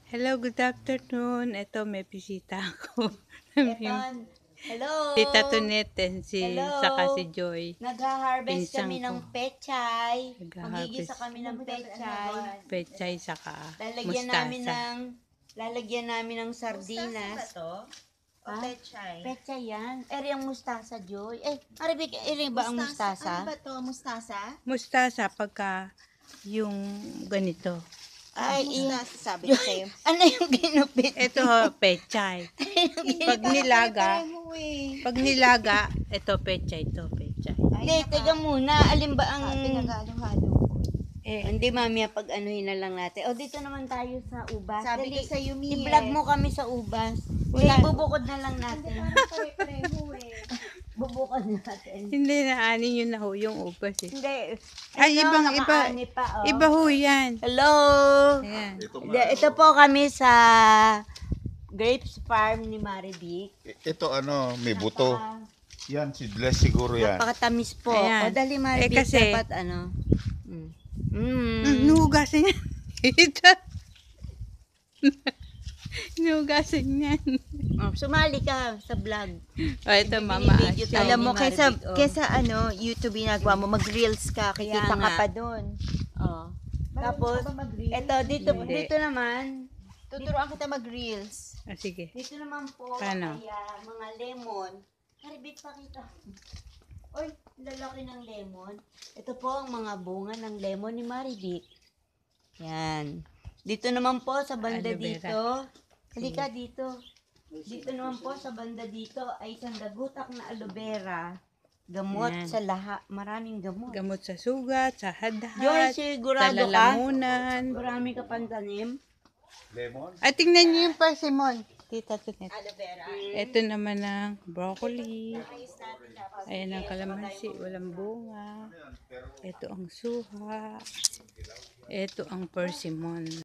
Hello, good afternoon. Ito, may bisita ako. Eton, hello! Tita Tonet and Hello! saka si Joy. Nagha-harvest Pinsan kami ko. ng pechay. Nagha-harvest. Magigisa kami ng pechay. Pechay saka Lalagyan mustasa. namin ng sardinas. to? O Ha? pechay? Pechay yan. Eri ang mustasa, Joy. Aribik, eri ba ang Ano mustasa? ba to? Mustasa? Mustasa pagka yung ganito. Ay, Mustasa, sabi ko sa'yo. ano yung ginupit? Ito, pechay. Pag nilaga, Pare-pareho eh. pag nilaga, ito pechay, ito pechay. Hindi, teka muna. Alin ba ang... Pinagalo-halo ko. Hindi, mami, pag anuhin na lang natin. O, dito naman tayo sa ubas. Sabi ko Dali, sa'yo, Mie. i-vlog mo kami sa ubas. Wala. Wala. Bubukod na lang natin. Pare-pareho eh. Bubukod natin. Hindi na anin yun na ho, yung ubas eh. Hindi. Ay, Ano, iba. nakaani pa, oh. Iba ho yan. Hello! Ayan. Ito po kami sa Grapes Farm ni Marivic. Ito may buto. Yan, seedless siguro yan. Napakatamis po. Ayan. O, dali Marivic, kasi- dapat ano. Mm. Nuhugasan yan. Ito. Nuhugasan yan. Oh, sumali ka sa vlog. O, ito mama. Binibidyo tayo. Alam mo, ni Marivic, oh. kesa YouTube ginagawa mo, mag-reels ka, Kaya kikita ka nga. pa doon. Oh. Tapos, ito, dito, Hindi. dito naman, Tuturuan kita mag-reels. Ah, sige. dito naman po, Paano? ay mga lemon. Marivic, pakita. Oy, lalaki ng lemon. Ito po ang mga bunga ng lemon ni Marivic. Yan. Dito naman po sa banda Aloe vera. dito. Halika dito. Dito naman po sa banda dito ay isang dagutak na aloe vera. Gamot Yan. sa lahat. Maraming gamot. Gamot sa sugat, sa Joy, hadhat, sa sigurado ka? lalamunan. Marami ka pang tanim. Lemon? Ay, tingnan niyo yung persimmon. Tita Tonet. Aloe vera. Ito naman ang broccoli. Ayan ang kalamansi, walang bunga. Ito ang suha. Ito ang persimmon.